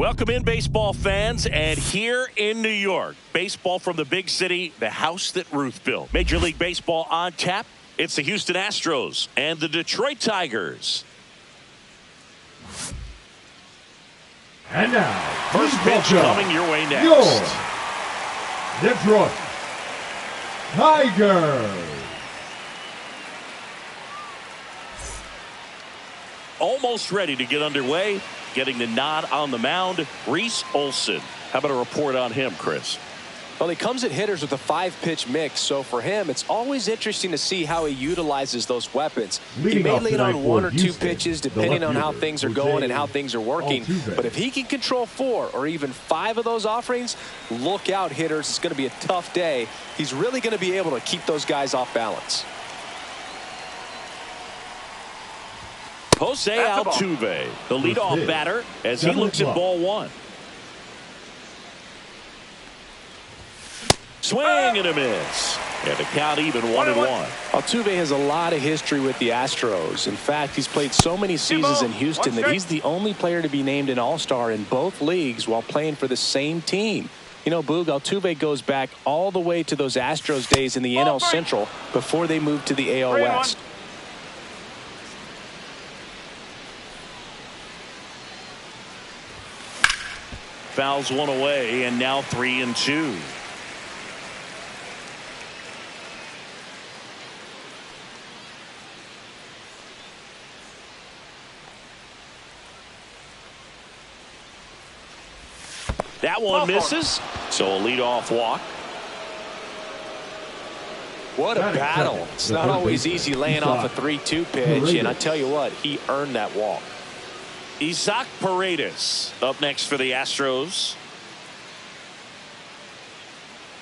Welcome in, baseball fans, and here in New York, baseball from the big city, the house that Ruth built. Major League Baseball on tap. It's the Houston Astros and the Detroit Tigers. And now, first pitch coming your way next. Your Detroit Tigers. Almost ready to get underway. Getting the nod on the mound, Reese Olson. How about a report on him, Chris? Well, he comes at hitters with a 5-pitch mix, so for him, it's always interesting to see how he utilizes those weapons. He may lean on 1 or 2 pitches depending on how things are going and how things are working. But if he can control 4 or even 5 of those offerings, look out, hitters. It's going to be a tough day. He's really going to be able to keep those guys off balance. Jose Altuve, the leadoff batter, as he looks at ball 1. Swing and a miss. And the count even 1-1. Altuve has a lot of history with the Astros. In fact, he's played so many seasons in Houston that he's the only player to be named an All-Star in both leagues while playing for the same team. You know, Boog, Altuve goes back all the way to those Astros days in the NL Central before they moved to the AL West. Fouls one away, and now 3-2. That one misses, so a leadoff walk. What a battle. It's not always easy laying off a 3-2 pitch, and I tell you what, he earned that walk. Isaac Paredes up next for the Astros.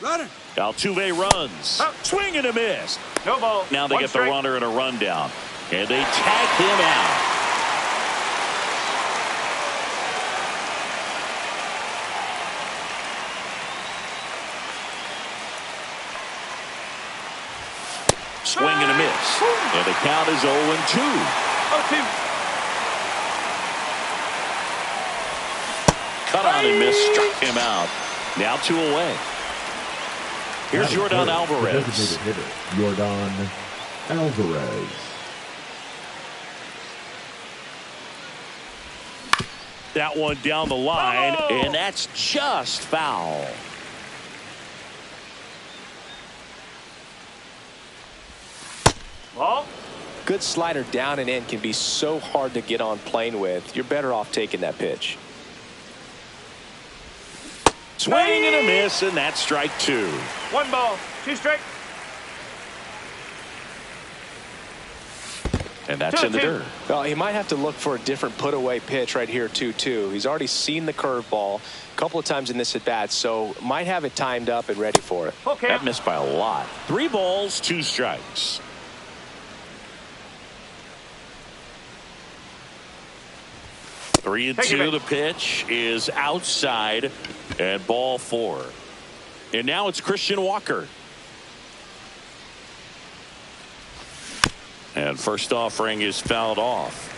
Runner. Altuve runs. Swing and a miss. No ball. Now they get the runner and a rundown. And they tag him out. Swing and a miss. And the count is 0-2. 0-2. Cut on and miss, struck him out. Now 2 away. Here's Yordan Alvarez. Designated hitter, Yordan Alvarez. That one down the line, and that's just foul. Ball. Good slider down and in can be so hard to get on plane with. You're better off taking that pitch. Swing and a miss, and that's strike 2. 1 ball, 2 strike. And that's in the dirt. Well, he might have to look for a different put-away pitch right here, 2-2. He's already seen the curveball a couple of times in this at-bat, so might have it timed up and ready for it. Okay. That missed by a lot. 3 balls, 2 strikes. Three and 2. The pitch is outside, and ball 4. And now it's Christian Walker. And first offering is fouled off.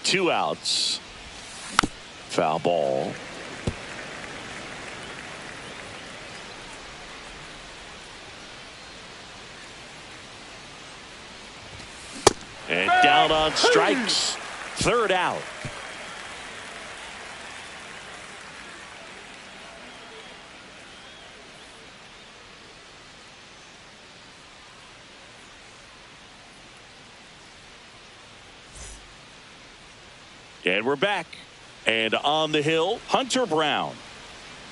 Two outs. Foul ball. And down on strikes. 3rd out. And we're back. And on the hill, Hunter Brown.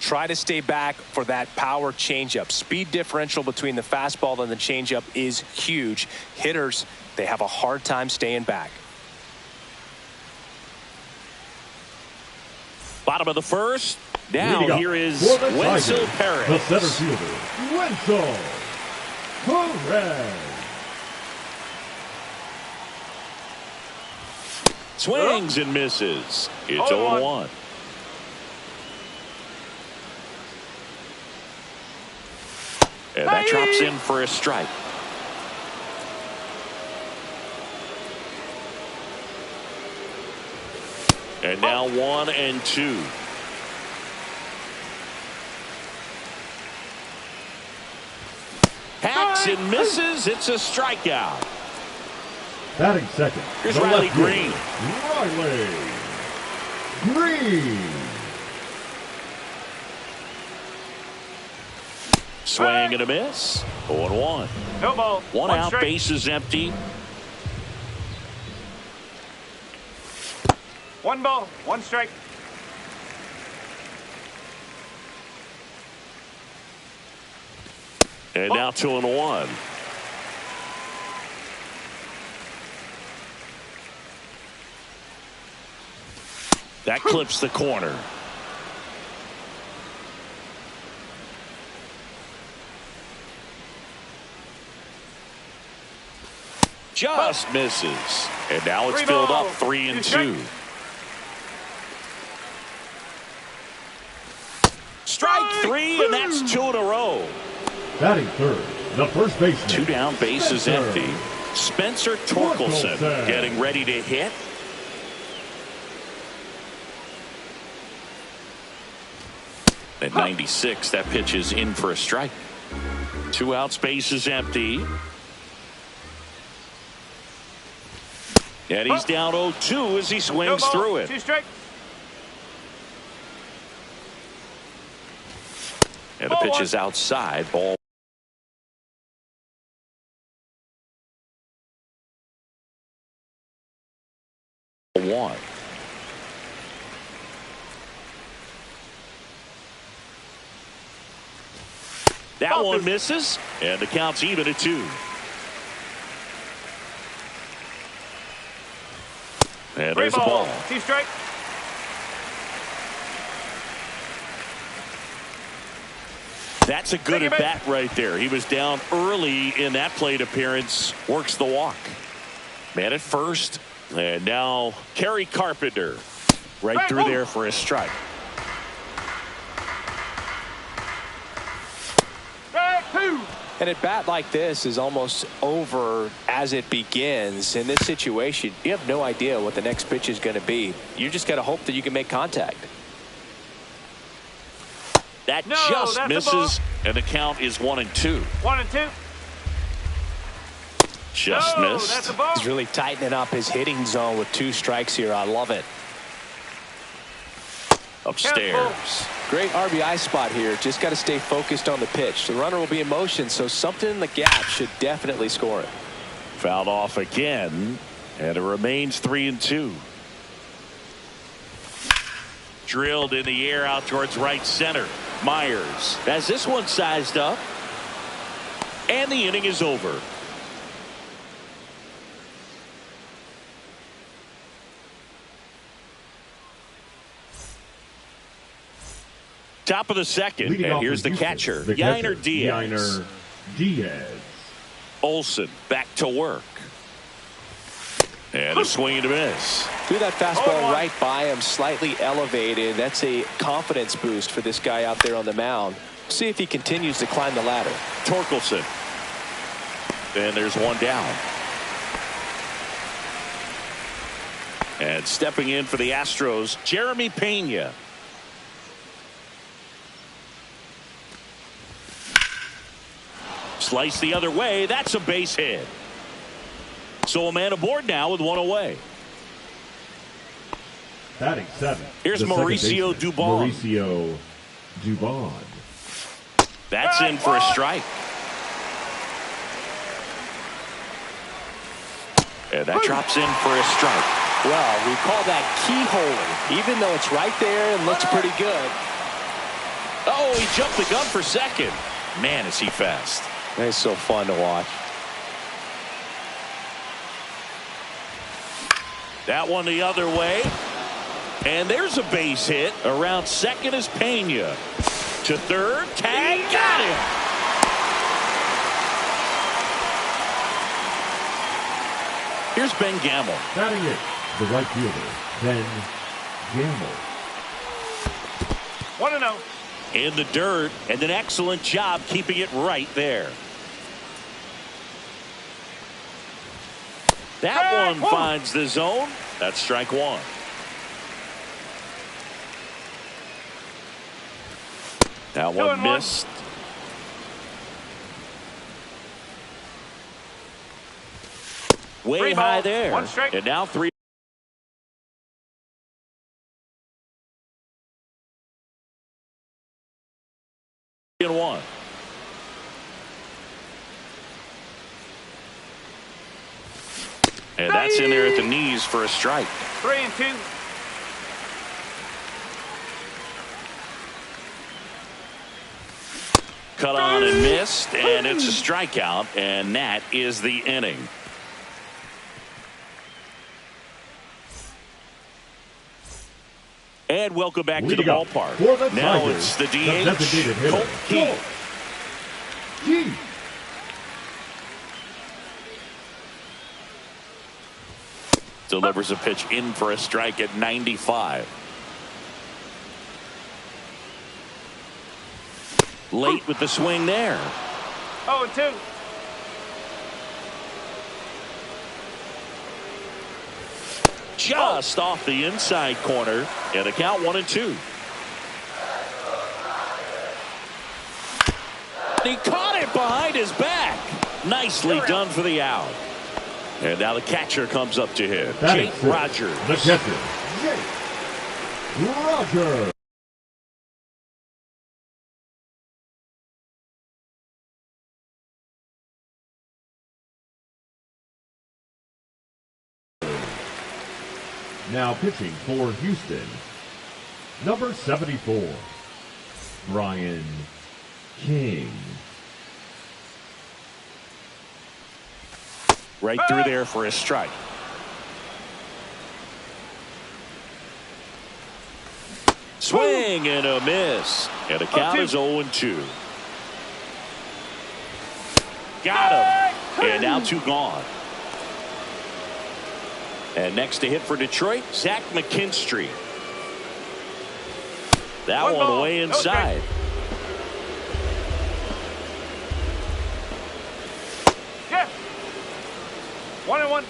Try to stay back for that power changeup. Speed differential between the fastball and the changeup is huge. Hitters, they have a hard time staying back. Bottom of the 1st. Now here is Wenzel Perez. The center fielder, Wenzel Perez. Swings and misses. It's 0-1. And that drops in for a strike. And now 1-2. Hacks and misses. It's a strikeout. Batting second. Here's the Riley left fielder, Green. Riley Green. Swing and a miss. 0-1. No ball. One out, strike. bases empty. 1 ball, 1 strike. And now 2-1. That clips the corner. Just misses. And now it's 3 filled up balls, 3-2. Strike 3, and that's 2 in a row. Batting third. The first baseman. 2 down, bases Spencer empty. Spencer Torkelson Torkelson. getting ready to hit. At 96, that pitch is in for a strike. 2 outs, bases empty. And he's down 0-2 as he No swings ball, through it. 2 strike. And the pitch is outside. Ball. One. That one misses, and the count's even at 2. And 3 there's the ball, ball. 2 strike. That's a good at bat right there. He was down early in that plate appearance. Works the walk. Man at first. And now Kerry Carpenter right through there for a strike. Strike 2. And a bat like this is almost over as it begins. In this situation, you have no idea what the next pitch is going to be. You just got to hope that you can make contact. That No, just that's a misses, and the count is 1-2. 1-2. Just No, missed. that's a ball. He's really tightening up his hitting zone with 2 strikes here. I love it. Upstairs. Great RBI spot here. Just got to stay focused on the pitch. The runner will be in motion, so something in the gap should definitely score it. Fouled off again, and it remains 3-2. Drilled in the air out towards right center. Myers has this one sized up, and the inning is over. Top of the second, Leading and off here's for the Houston, catcher, the Yainer Diaz. Yainer Diaz. Olsen back to work. And a swing and a miss. Threw that fastball right by him, slightly elevated. That's a confidence boost for this guy out there on the mound. See if he continues to climb the ladder. Torkelson. And there's one down. And stepping in for the Astros, Jeremy Pena. Slice the other way. That's a base hit. So a man aboard now with 1 away. Batting 7. Here's the second Mauricio baseman, Dubon. Mauricio Dubon. That's in for a strike. And that drops in for a strike. Well, we call that keyhole, even though it's right there and looks pretty good. Oh, he jumped the gun for second. Man, is he fast. It's so fun to watch. That one the other way. And there's a base hit. Around second is Pena. To third. Tag. Got him. Here's Ben Gamel. Batting it. The right fielder, Ben Gamel. 1-0. In the dirt. And an excellent job keeping it right there. That one finds the zone. That's strike 1. That one missed. Way high there. And now 3. And 1. And that's in there at the knees for a strike. 3-2. Cut on and missed, and it's a strikeout, and that is the inning. And welcome back to the ballpark. Now it's the DH, Colt Keith. Delivers a pitch in for a strike at 95. Late with the swing there. 0-2. Just off the inside corner, and a count 1-2. He caught it behind his back. Nicely done for the out. And now the catcher comes up to him. Jake Rogers. The catcher, Jake Rogers. Now pitching for Houston, number 74, Brian King. Right through there for a strike. Swing and a miss. And the count is 0-2. Got him. And now 2 gone. And next to hit for Detroit, Zach McKinstry. That one way inside. Yeah. 1-1.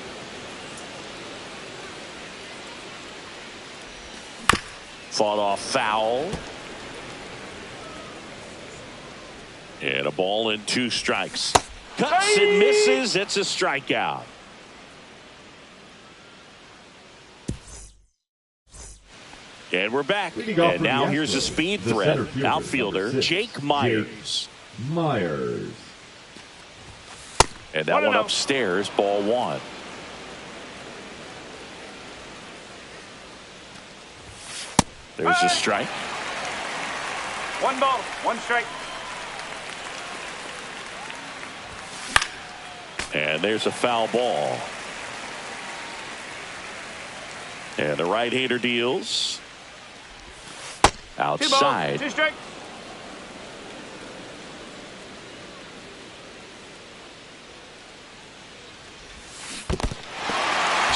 Fought off foul. And a ball and 2 strikes. Cuts and misses. It's a strikeout. And we're back. And now here's a speed threat. Outfielder Jake Myers. And that one upstairs, ball 1. There's a strike. 1 ball, 1 strike. And there's a foul ball. And the right-hander deals. Outside. 2 strikes.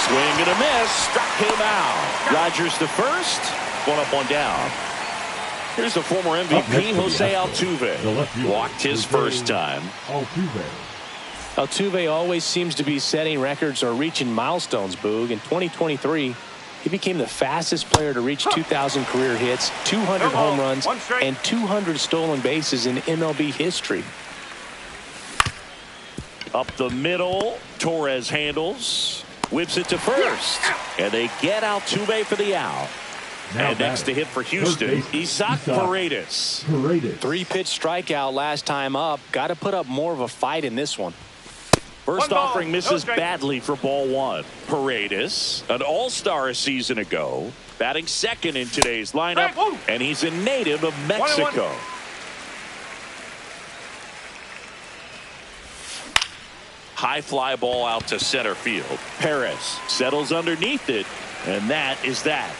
Swing and a miss. Struck him out. Rogers to first. 1 up, 1 down. Here's the former MVP, Jose Altuve. Walked his first time. Altuve always seems to be setting records or reaching milestones, Boog. In 2023, he became the fastest player to reach 2,000 career hits, 200 home runs, and 200 stolen bases in MLB history. Up the middle, Torres handles, whips it to first, and they get Altuve for the out. And next to hit for Houston, Isaac Paredes. 3-pitch strikeout last time up. Got to put up more of a fight in this one. First offering misses badly for ball 1. Paredes, an all-star a season ago, batting second in today's lineup, and he's a native of Mexico. High fly ball out to center field. Perez settles underneath it, and that is that.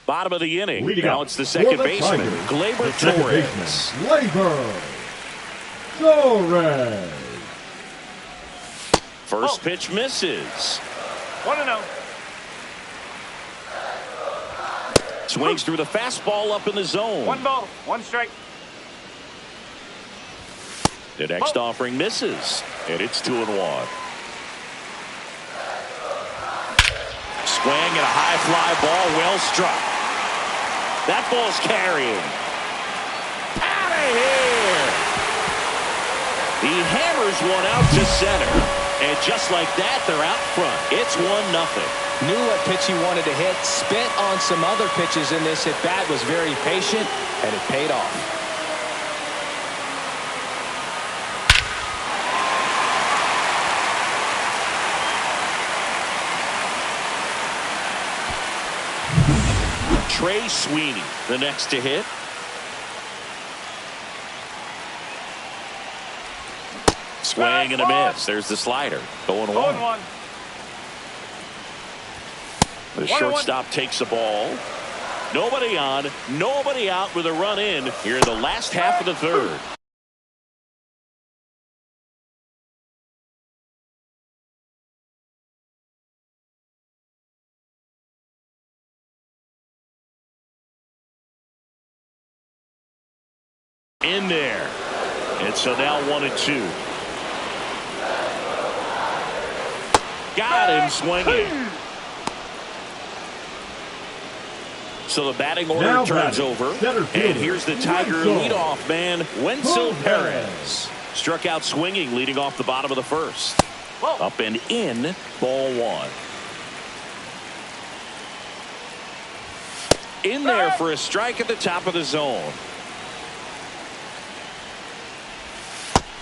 Bottom of the inning. Now it's the second baseman, Gleyber Torres. First pitch misses. 1-0. Swings through the fastball up in the zone. 1 ball, 1 strike. The next offering misses, and it's 2-1. swing and a high fly ball, well struck. That ball's carrying. Out of here. He hammers one out to center. And just like that, they're out front. It's 1-0. Knew what pitch he wanted to hit. Spent on some other pitches in this at bat. Was very patient, and it paid off. Trey Sweeney, the next to hit. Swing and a miss. There's the slider. 0-1. The shortstop takes the ball. Nobody on, nobody out with a run in here in the last half of the third. In there. And so now 1-2. Got him swinging. So the batting order now turns over. And here's the Tiger leadoff man, Wenzel Perez. Struck out swinging, leading off the bottom of the first. Up and in, ball 1. In there for a strike at the top of the zone.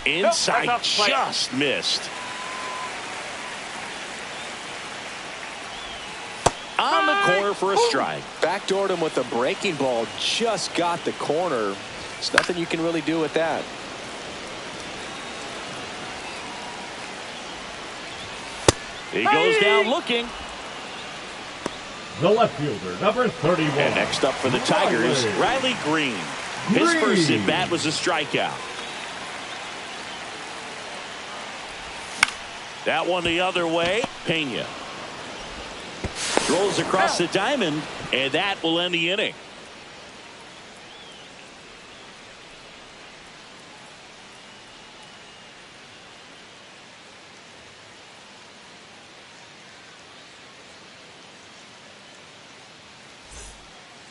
Inside, just missed. On the corner for a strike. Backdoored him with a breaking ball. Just got the corner. There's nothing you can really do with that. He goes down looking. The left fielder, number 31. And next up for the Tigers, Riley Green. His first at bat was a strikeout. That one the other way. Pena rolls across the diamond, and that will end the inning.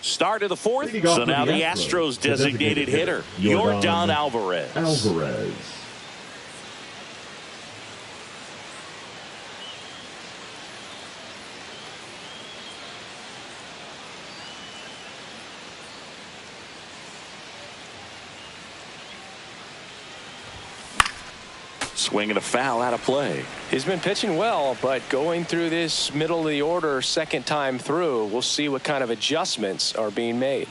Start of the fourth. So now the Astros designated hitter, Yordan Alvarez. Swing and a foul out of play. He's been pitching well, but going through this middle of the order second time through, we'll see what kind of adjustments are being made.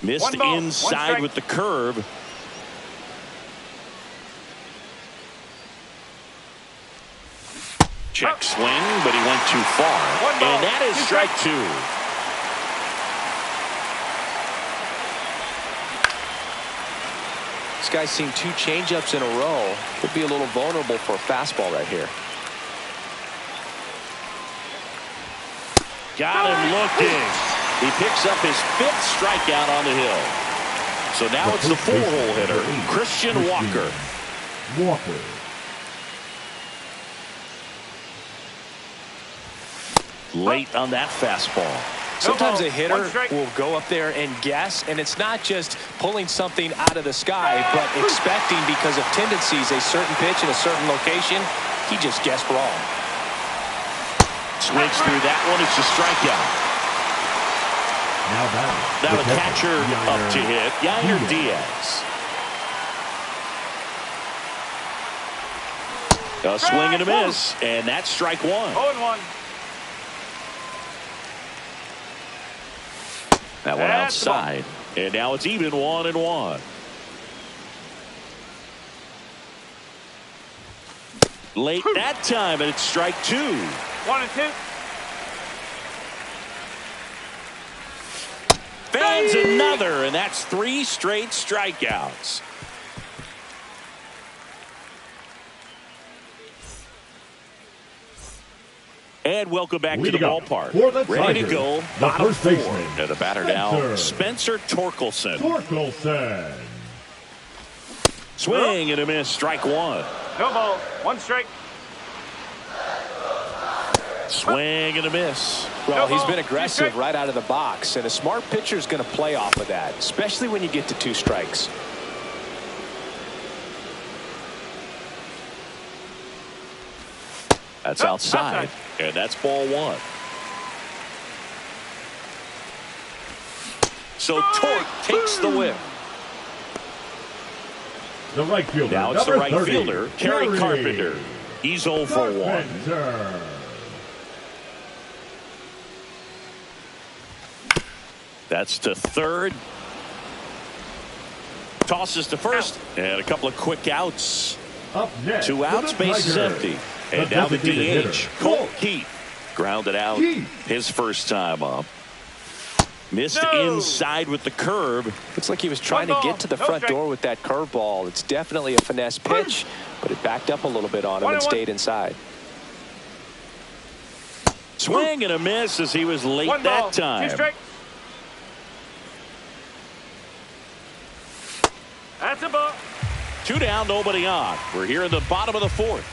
Missed inside with the curve. Check swing, but he went too far. And that is strike 2. This guy's seen 2 changeups in a row. Could be a little vulnerable for a fastball right here. Got him looking. He picks up his 5th strikeout on the hill. So now it's the 4-hole hitter, Christian Walker. Late on that fastball. Sometimes a hitter will go up there and guess, and it's not just pulling something out of the sky, but expecting because of tendencies a certain pitch in a certain location. He just guessed wrong. Swings through that one. It's a strikeout. Now the catcher up to hit, Yair Diaz. A swing and a miss, and that's strike 1. 0-1. That one outside, and now it's even 1-1. Late that time, and it's strike 2. 1-2. Fans another, and that's 3 straight strikeouts. And welcome back to the ballpark. Ready to go. Bottom 4. To the batter now, Spencer Torkelson. Swing and a miss. Strike 1. No ball. 1 strike. Swing and a miss. Well, he's been aggressive right out of the box, and a smart pitcher is going to play off of that, especially when you get to 2 strikes. That's outside, and that's ball 1. So Tork takes the whip. The right fielder. Now it's the right 30, fielder, Kerry Carpenter. He's 0 for 1. Carpenter. That's to third. Tosses to first, and a couple of quick outs. Up next, 2 outs, for the base is Tigers, empty. And now the designated DH, hitter, Colt Keith. Grounded out his first time up. Missed inside with the curve. Looks like he was trying to get to the front door with that curveball. It's definitely a finesse pitch, but it backed up a little bit on him and stayed inside. Swing and a miss as he was late that time. 2 strikes. That's a ball. 2 down, nobody on. We're here in the bottom of the 4th.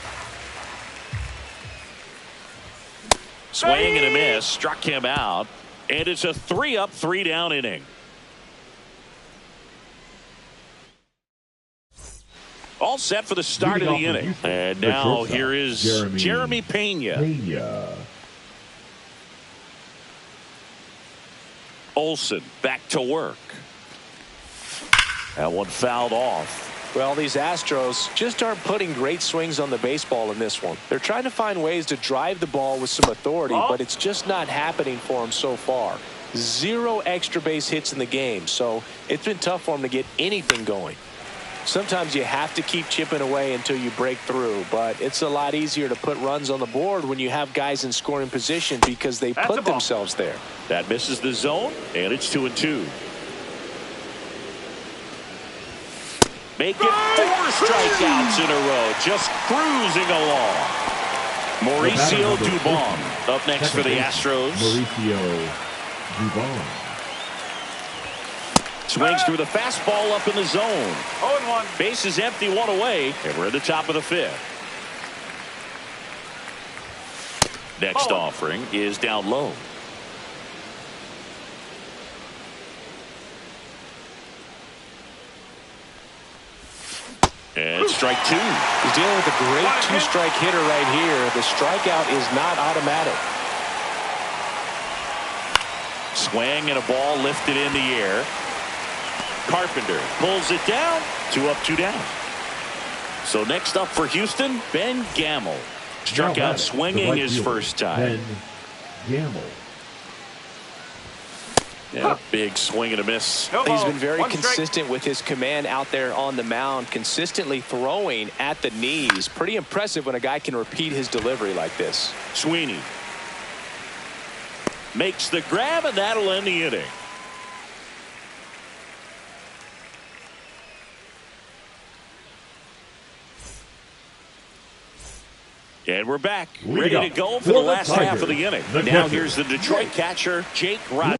Swing and a miss, struck him out, and it's a 3-up, 3-down inning. All set for the start of the inning. And now here is Jeremy Pena. Olsen back to work. That one fouled off. Well, these Astros just aren't putting great swings on the baseball in this one. They're trying to find ways to drive the ball with some authority, but it's just not happening for them so far. 0 extra base hits in the game, so it's been tough for them to get anything going. Sometimes you have to keep chipping away until you break through, but it's a lot easier to put runs on the board when you have guys in scoring position because they put themselves there. That misses the zone, and it's 2-2. Make it 4 strikeouts in a row, just cruising along. Mauricio Dubon up next for the Astros. Mauricio Dubon. Swings through the fastball up in the zone. 0-1. Base is empty, 1 away, and we're at the top of the 5th. Next offering is down low. And strike 2. He's dealing with a great 2-strike hitter right here. The strikeout is not automatic. Swing and a ball lifted in the air. Carpenter pulls it down. 2 up, 2 down. So next up for Houston, Ben Gamel. Struck out swinging his first time. Ben Gamel. Yeah, big swing and a miss. He's been very consistent with his command out there on the mound, consistently throwing at the knees. Pretty impressive when a guy can repeat his delivery like this. Sweeney makes the grab, and that'll end the inning. And we're back, ready to go for the last half of the inning. Now here's the Detroit catcher, Jake Rogers.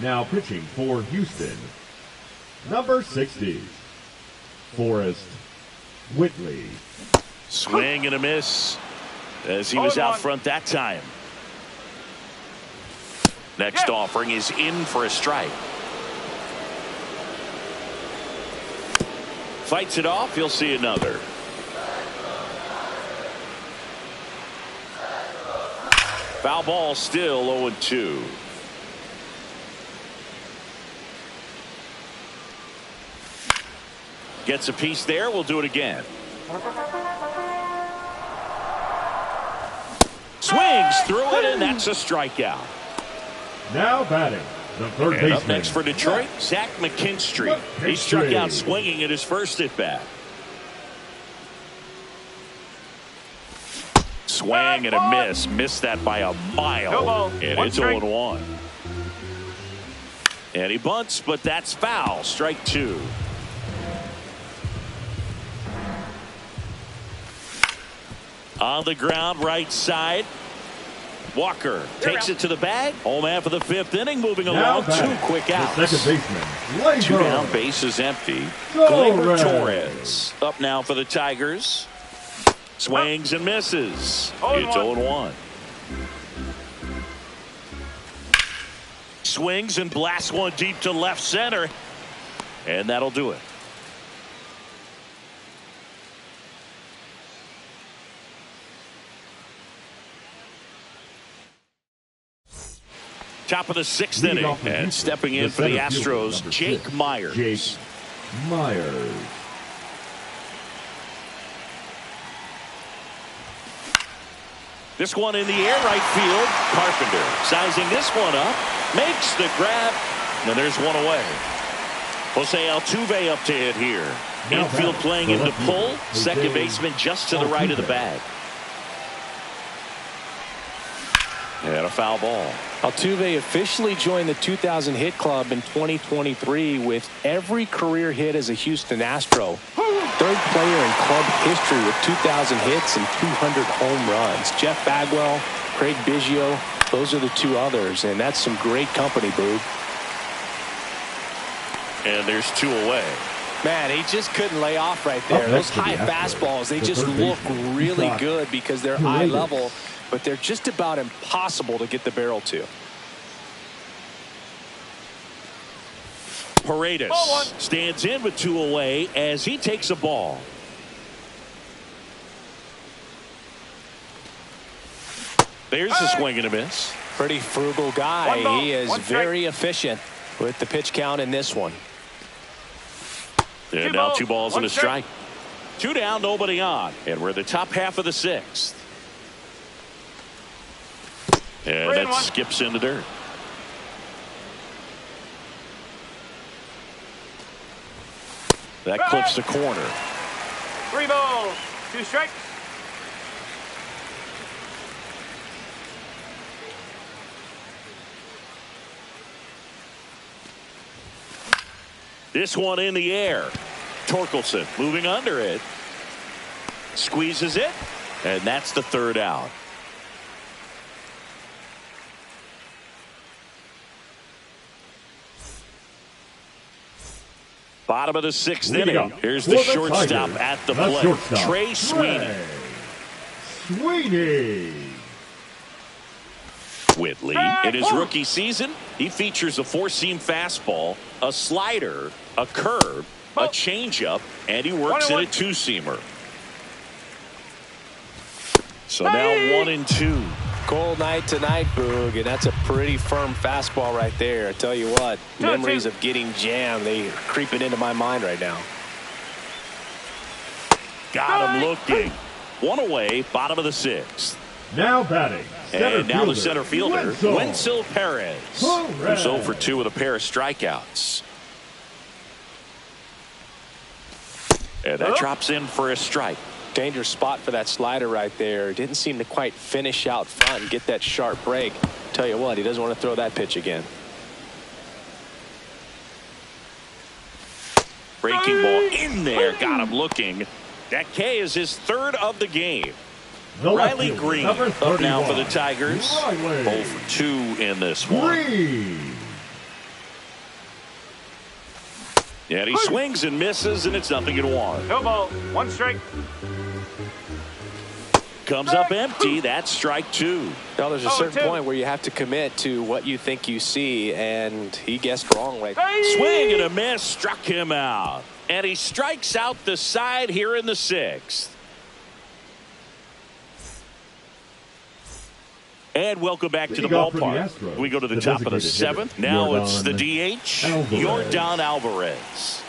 Now pitching for Houston, number 60, Forrest Whitley. Swing and a miss as he was out front that time. Next offering is in for a strike. Fights it off. You'll see another. Foul ball, still 0-2. Gets a piece there. We'll do it again. Swings through it, and that's a strikeout. Now batting, the third baseman. Up next for Detroit, Zach McKinstry. He struck out swinging at his first at bat. Swing and a miss. Missed that by a mile. And it's 0-1. And he bunts, but that's foul. Strike 2. On the ground, right side. Walker takes it to the bag. Home half of the fifth inning, moving Now along. 2 quick outs. The second baseman, 2 Gleyber. down, base is empty. Gleyber Torres up now for the Tigers. Swings and misses. It's 0-1. Swings and blasts one deep to left center. And that'll do it. Top of the 6th inning, and stepping in for the Astros, Jake Myers. Jake Myers. This one in the air, right field. Carpenter sizing this one up, makes the grab, and there's one away. Jose Altuve up to hit here. Infield playing into pull. Second baseman just to the right of the bag. And a foul ball. Altuve officially joined the 2,000 hit club in 2023 with every career hit as a Houston Astro. Third player in club history with 2,000 hits and 200 home runs. Jeff Bagwell, Craig Biggio, those are the 2 others, and that's some great company, Boog. And there's 2 away. Man, he just couldn't lay off right there. Those high fastballs, they just look really good because they're eye level, but they're just about impossible to get the barrel to. Paredes stands in with 2 away as he takes a ball. There's a swing and a miss. Pretty frugal guy. He is very efficient with the pitch count in this one. And now 2 balls and a strike. 2 down, nobody on. And we're in the top half of the 6th. And that skips in the dirt. That clips the corner. 3 balls, 2 strikes. This one in the air. Torkelson moving under it. Squeezes it. And that's the 3rd out. Bottom of the 6th inning. Here's the shortstop at the plate. Trey Sweeney. Whitley, in his rookie season, he features a 4-seam fastball, a slider, a curve, a changeup, and he works in a 2-seamer. So now 1-2. Cold night tonight, Boog, and that's a pretty firm fastball right there. I tell you what, memories of getting jammed, they are creeping into my mind right now. Got him looking. 1 away, bottom of the 6th. Now batting. And now the center fielder, Wenzel Perez, who's 0 for 2 with a pair of strikeouts. And that drops in for a strike. Dangerous spot for that slider right there. Didn't seem to quite finish out front and get that sharp break. Tell you what, he doesn't want to throw that pitch again. Breaking ball in there, got him looking. That K is his 3rd of the game. Riley Green up now for the Tigers. 0 for 2 in this one. And he swings and misses, and it's 0-1. 2 balls, 1 strike. Comes up empty. That's strike 2. Now there's a certain point where you have to commit to what you think you see, and he guessed wrong right there. Swing and a miss, struck him out. And he strikes out the side here in the 6th. And welcome back to the ballpark. We go to the top of the 7th. Now it's the DH, Yordan Alvarez.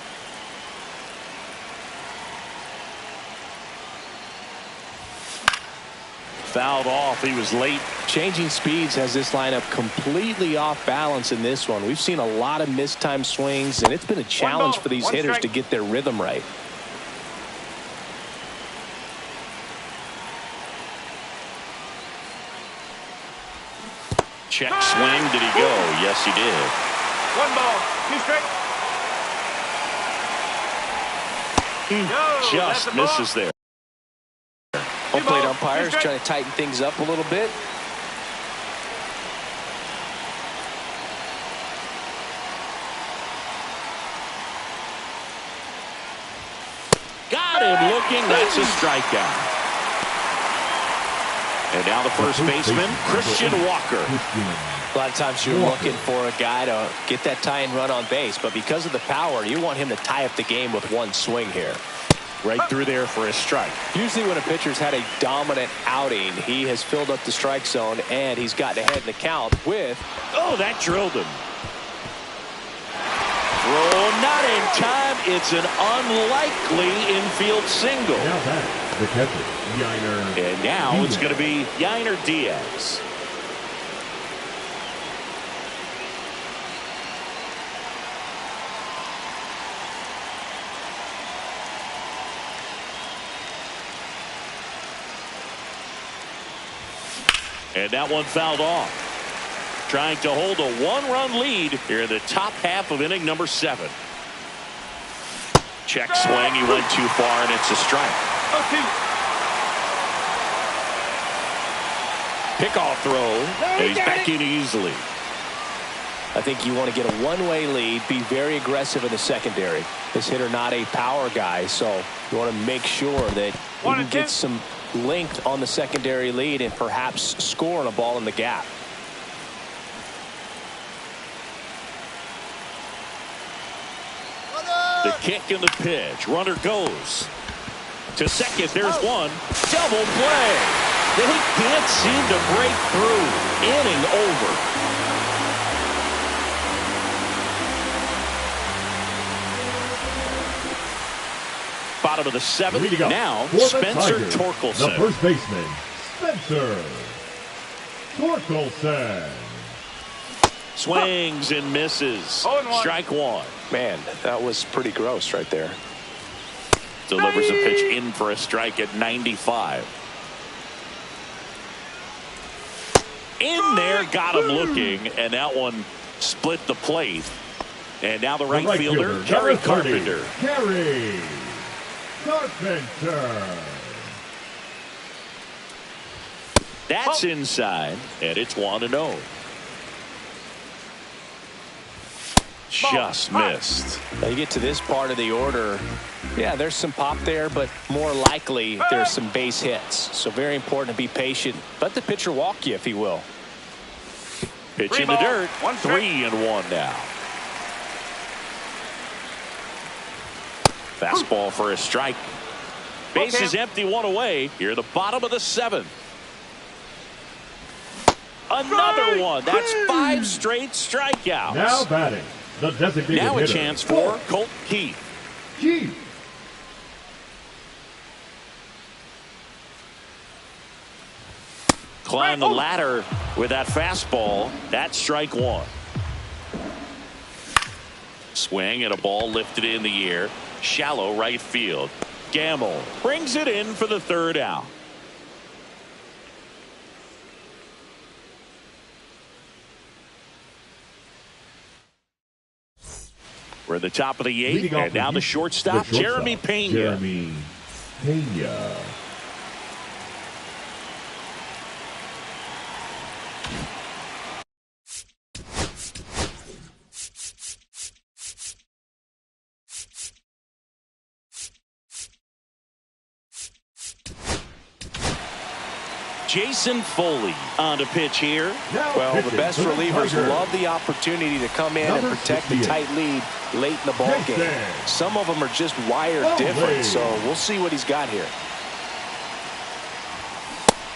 Fouled off. He was late. Changing speeds has this lineup completely off balance in this one. We've seen a lot of mistimed swings, and it's been a challenge for these hitters to get their rhythm right. Check swing. Did he go? Yes, he did. 1 ball, 2 strikes. Just misses there. Home plate umpires trying to tighten things up a little bit. him looking. That's a strikeout. And now the first baseman, Christian Walker. A lot of times you're looking for a guy to get that tying run on base, but because of the power, you want him to tie up the game with one swing here. Right through there for a strike. Usually when a pitcher's had a dominant outing, he has filled up the strike zone, and he's gotten ahead in the count with... Oh, that drilled him. Throw not in time. It's an unlikely infield single. Now that's the catcher, Yainer. And now it's going to be Yainer Diaz. And that one fouled off. Trying to hold a one-run lead here in the top half of inning number 7. Check swing. He went too far, and it's a strike. Pickoff throw. And he's back in easily. I think you want to get a one-way lead, be very aggressive in the secondary. This hitter not a power guy, so you want to make sure that you can get some length on the secondary lead and perhaps score on a ball in the gap. The kick and the pitch. Runner goes to second. There's one. Double play. They can't seem to break through. Inning over. Bottom of the 7th. Now Spencer Torkelson. The first baseman, Spencer Torkelson. Swings and misses. Strike one. Man, that was pretty gross right there. Delivers a pitch in for a strike at 95. In there, got him looking, and that one split the plate. And now the right fielder, Kerry Carpenter. Kerry Carpenter. That's inside, and it's 1-0. Just missed. Now you get to this part of the order. Yeah, there's some pop there, but more likely there's some base hits. So very important to be patient. Let the pitcher walk you if he will. Pitch in the dirt. 3-1 now. Fastball for a strike. Base is empty, one away. Here at the bottom of the 7th. Another one. That's 5 straight strikeouts. Now batting, the designated now a hitter, chance for Colt Keith. Keith. Climb the ladder with that fastball. That's strike one. Swing and a ball lifted in the air. Shallow right field. Gamble brings it in for the 3rd out. We're at the top of the 8th, and now the shortstop, Jeremy Pena. Jeremy Pena. Jason Foley on to pitch here. Well, the best relievers love the opportunity to come in and protect the tight lead late in the ball game. Some of them are just wired different, so we'll see what he's got here.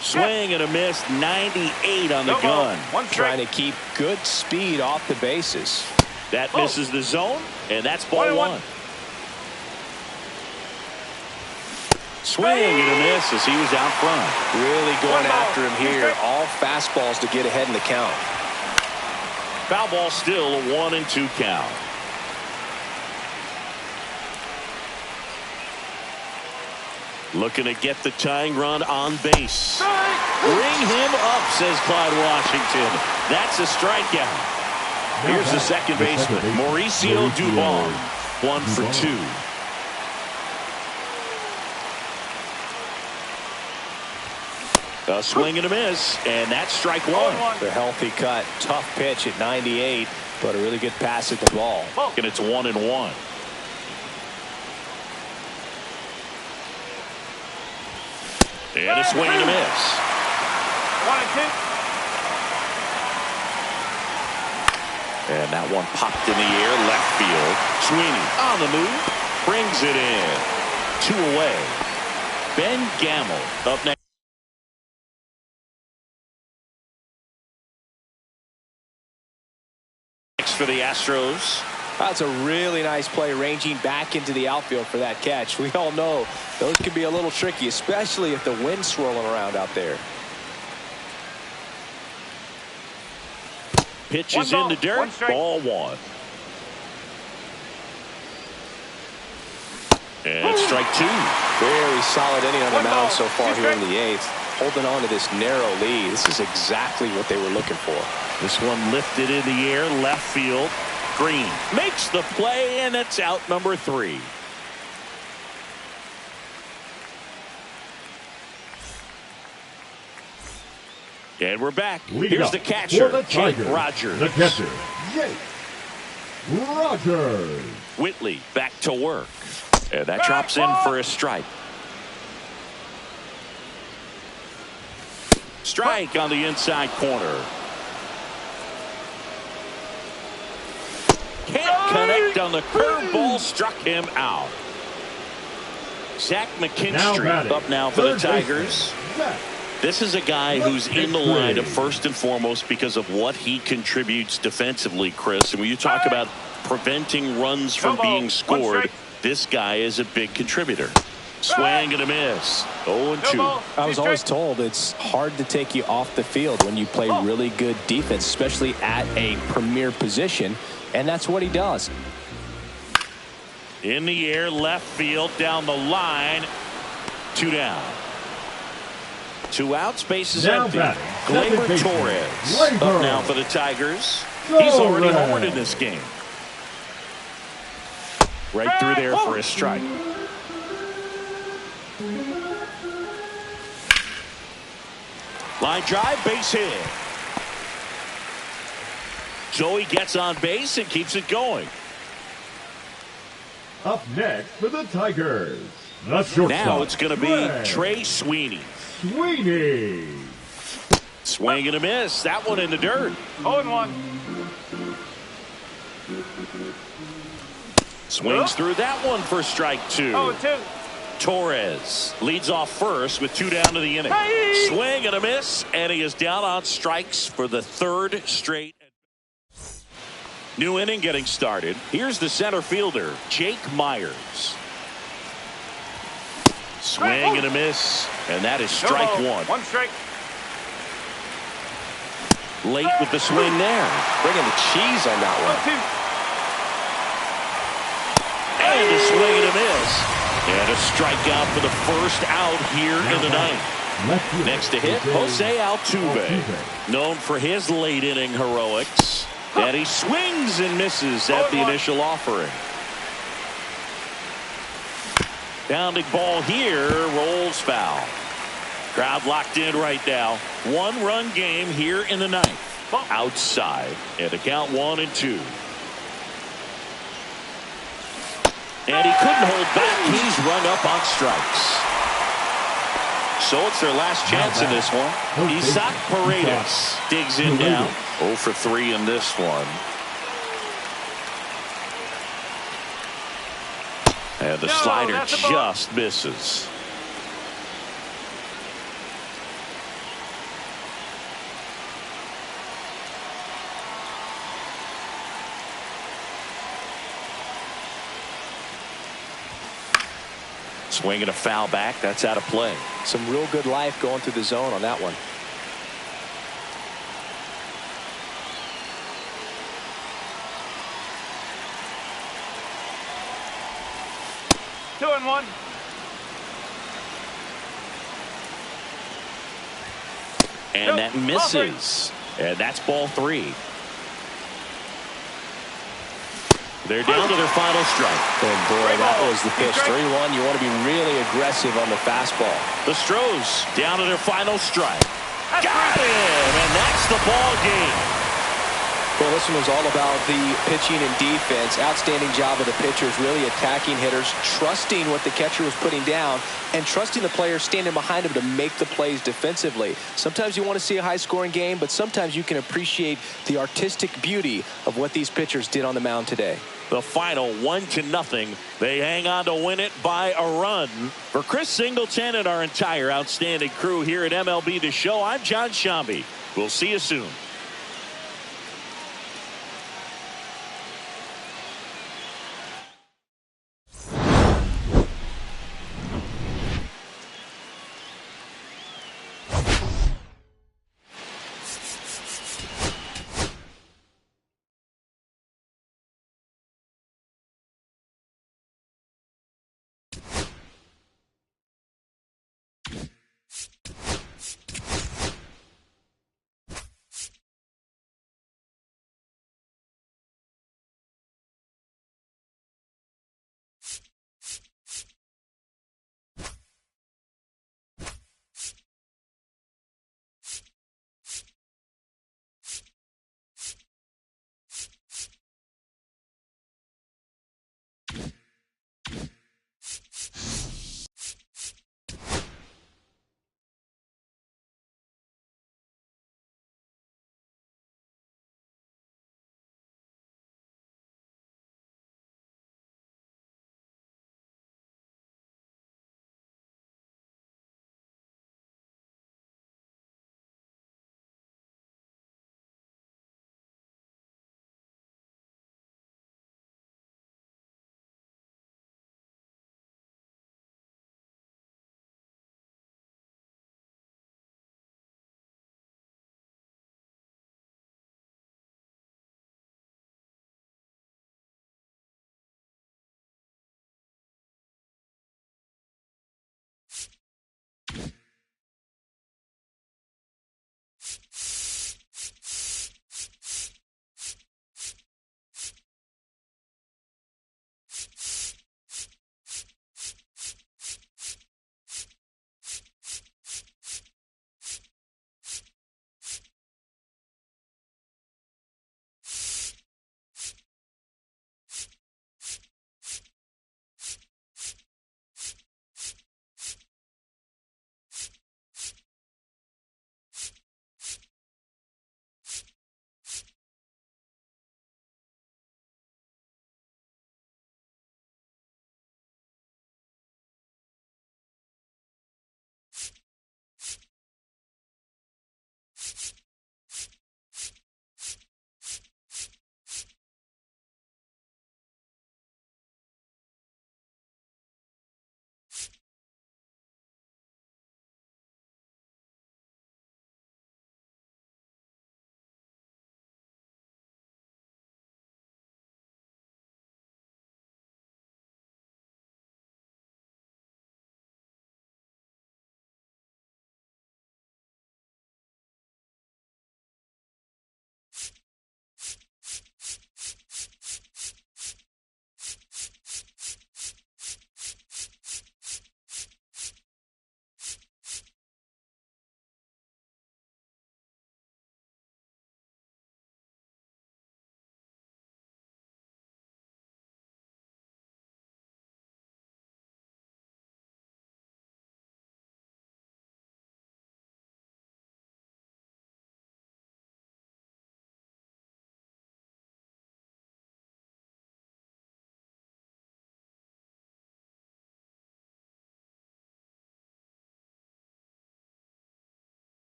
Swing and a miss, 98 on the gun. Trying to keep good speed off the bases. That misses the zone, and that's ball one. Swing and a miss as he was out front. Really going after him here. All fastballs to get ahead in the count. Foul ball still, a 1-2 count. Looking to get the tying run on base. Bring him up, says Clyde Washington. That's a strikeout. Here's the second baseman, Mauricio Dubon. 1 for 2. A swing and a miss, and that's strike one. The healthy cut, tough pitch at 98, but a really good pass at the ball. And it's 1-1. And a swing and a miss. 1-2. And that one popped in the air, left field. Sweeney on the move, brings it in. 2 away. Ben Gamel up next. For the Astros. That's a really nice play, ranging back into the outfield for that catch. We all know those can be a little tricky, especially if the wind's swirling around out there. Pitch is in the dirt. Ball 1. And strike 2. Very solid inning on the mound so far here in the 8th. Holding on to this narrow lead. This is exactly what they were looking for. This one lifted in the air, left field. Green makes the play, and it's out number 3. And we're back. Here's the catcher, Jake Rogers. The catcher, Jake Rogers. Whitley back to work. And that drops in for a strike. Strike on the inside corner. Can't connect on the curveball, struck him out. Zach McKinstry up now for the Tigers. This is a guy who's in the lineup first and foremost because of what he contributes defensively, Chris. And when you talk about preventing runs from being scored, this guy is a big contributor. Swing and a miss. 0-2. I was always told it's hard to take you off the field when you play really good defense, especially at a premier position, and that's what he does. In the air, left field, down the line. 2 down. 2 outs, base is empty. Gleyber Torres up now for the Tigers. He's already homered in this game. Right through there for a strike. Line drive, base hit. Joey gets on base and keeps it going. Up next for the Tigers, the shortstop. Now it's going to be Trey Sweeney. Sweeney. Swing and a miss. That one in the dirt. 0-1. Swings through that one for strike 2. 0-2. Torres leads off first with 2 down to the inning. Swing and a miss, and he is down on strikes for the 3rd straight. New inning getting started. Here's the center fielder, Jake Myers. Swing and a miss, and that is strike 1. 1 strike. Late with the swing there. Bringing the cheese on that one. 1-2. And a swing and a miss. And a strikeout for the first out here in the 9th. Next to hit, Jose Altuve, known for his late inning heroics. And he swings and misses at the initial offering. Bounding ball here, rolls foul. Crowd locked in right now. 1-run game here in the 9th. Outside, and a count 1-2. And he couldn't hold back. He's rung up on strikes. So it's their last chance in this one. Isaac Paredes digs in down. 0 for 3 in this one. And the slider just misses. Swinging a foul back. That's out of play. Some real good life going through the zone on that one. Two and one. And that misses. And that's ball 3. They're down to their final strike. And boy, that was the pitch. 3-1. You want to be really aggressive on the fastball. The Stros down to their final strike. Got him! And that's the ball game. Well, this one was all about the pitching and defense. Outstanding job of the pitchers, really attacking hitters, trusting what the catcher was putting down, and trusting the players standing behind him to make the plays defensively. Sometimes you want to see a high-scoring game, but sometimes you can appreciate the artistic beauty of what these pitchers did on the mound today. The final 1-0. They hang on to win it by a run. For Chris Singleton and our entire outstanding crew here at MLB The Show, I'm John Shambi. We'll see you soon.